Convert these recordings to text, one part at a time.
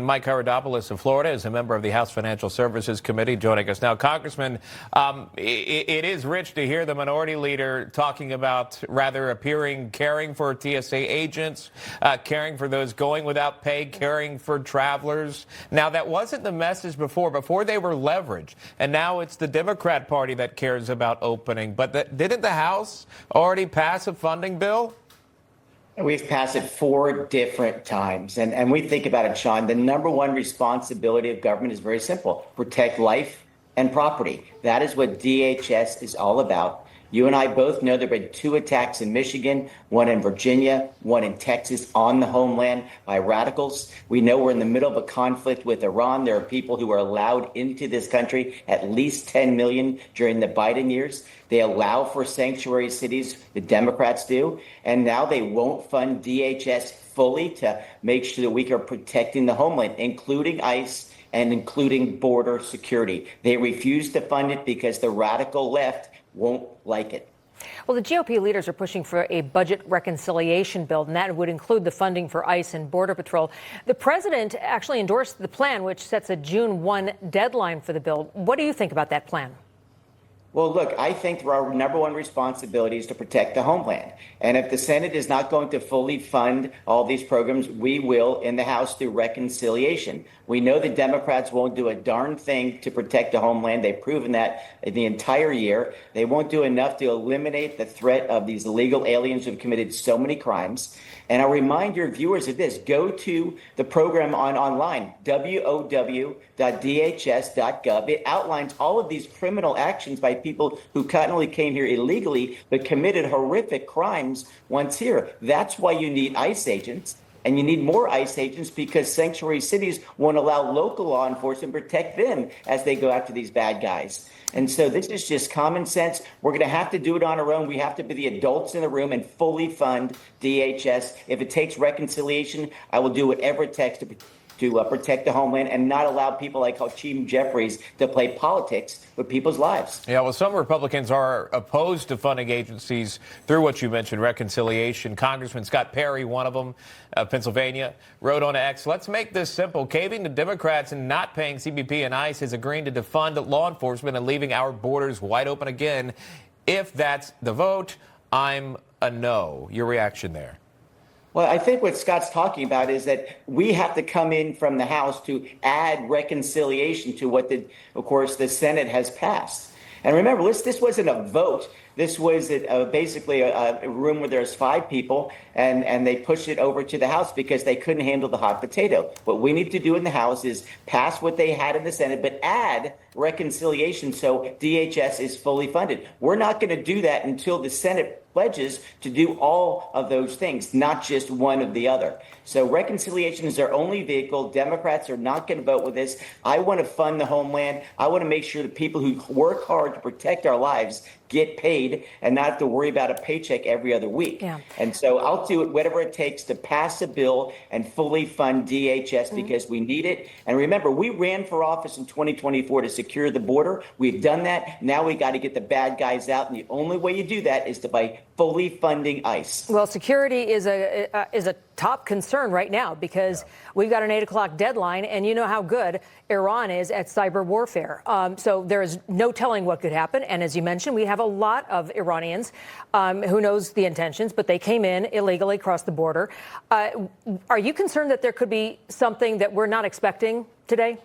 Mike Haridopolos of Florida is a member of the House Financial Services Committee joining us now. Congressman, it is rich to hear the minority leader talking about caring for TSA agents, caring for those going without pay, caring for travelers. Now, that wasn't the message before. Before they were leveraged, and now it's the Democrat Party that cares about opening. But didn't the House already pass a funding bill? We've passed it 4 different times. And we think about it, Sean, the number one responsibility of government is very simple: protect life and property. That is what DHS is all about. You and I both know there have been 2 attacks in Michigan, 1 in Virginia, 1 in Texas on the homeland by radicals. We know we're in the middle of a conflict with Iran. There are people who are allowed into this country, at least 10 million during the Biden years. They allow for sanctuary cities, the Democrats do, and now they won't fund DHS fully to make sure that we are protecting the homeland, including ICE and including border security. They refuse to fund it because the radical left won't like it. Well, the GOP leaders are pushing for a budget reconciliation bill, and that would include the funding for ICE and Border Patrol. The president actually endorsed the plan, which sets a June 1 deadline for the bill. What do you think about that plan? Well, look, I think our number one responsibility is to protect the homeland. And if the Senate is not going to fully fund all these programs, we will in the House through reconciliation. We know the Democrats won't do a darn thing to protect the homeland. They've proven that the entire year. They won't do enough to eliminate the threat of these illegal aliens who've committed so many crimes. And I'll remind your viewers of this. Go to the program online, wow.dhs.gov. It outlines all of these criminal actions by people who not only came here illegally, but committed horrific crimes once here. That's why you need ICE agents. And you need more ICE agents because sanctuary cities won't allow local law enforcement to protect them as they go after these bad guys. And so this is just common sense. We're going to have to do it on our own. We have to be the adults in the room and fully fund DHS. If it takes reconciliation, I will do whatever it takes to protect the homeland and not allow people like Hakeem Jeffries to play politics with people's lives. Yeah, well, some Republicans are opposed to funding agencies through what you mentioned, reconciliation. Congressman Scott Perry, one of them, Pennsylvania, wrote on X, "Let's make this simple. Caving to Democrats and not paying CBP and ICE is agreeing to defund law enforcement and leaving our borders wide open again. If that's the vote, I'm a no." Your reaction there? Well, I think what Scott's talking about is that we have to come in from the House to add reconciliation to what, of course, the Senate has passed. And remember, this wasn't a vote. This was basically a room where there's 5 people, and they pushed it over to the House because they couldn't handle the hot potato. What we need to do in the House is pass what they had in the Senate, but add reconciliation so DHS is fully funded. We're not going to do that until the Senate pledges to do all of those things, not just one of the other. So reconciliation is our only vehicle. Democrats are not going to vote with this. I want to fund the homeland. I want to make sure that people who work hard to protect our lives get paid and not have to worry about a paycheck every other week. Yeah. And so I'll do whatever it takes to pass a bill and fully fund DHS because we need it. And remember, we ran for office in 2024 to secure the border. We've done that. Now we got to get the bad guys out. And the only way you do that is by fully funding ICE. Well, security is a top concern right now because we've got an 8 o'clock deadline, and you know how good Iran is at cyber warfare. So there is no telling what could happen. And as you mentioned, we have a lot of Iranians who knows the intentions, but they came in illegally across the border. Are you concerned that there could be something that we're not expecting today?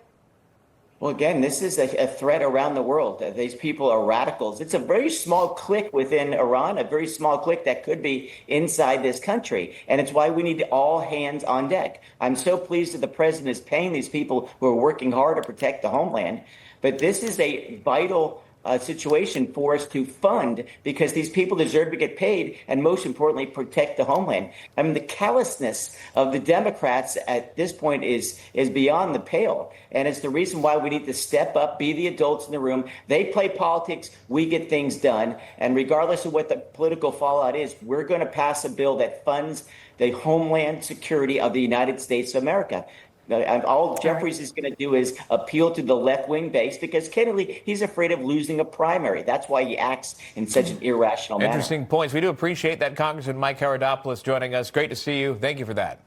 Well, again, this is a threat around the world. These people are radicals. It's a very small clique within Iran, a very small clique that could be inside this country. And it's why we need all hands on deck. I'm so pleased that the president is paying these people who are working hard to protect the homeland. But this is a vital situation for us to fund because these people deserve to get paid and, most importantly, protect the homeland. I mean, the callousness of the Democrats at this point is beyond the pale. And it's the reason why we need to step up, be the adults in the room. They play politics. We get things done. And regardless of what the political fallout is, we're going to pass a bill that funds the homeland security of the United States of America. All Jeffries is going to do is appeal to the left-wing base because, candidly, he's afraid of losing a primary. That's why he acts in such an irrational manner. Interesting points. We do appreciate that. Congressman Mike Haridopolos joining us. Great to see you. Thank you for that.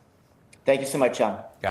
Thank you so much, John.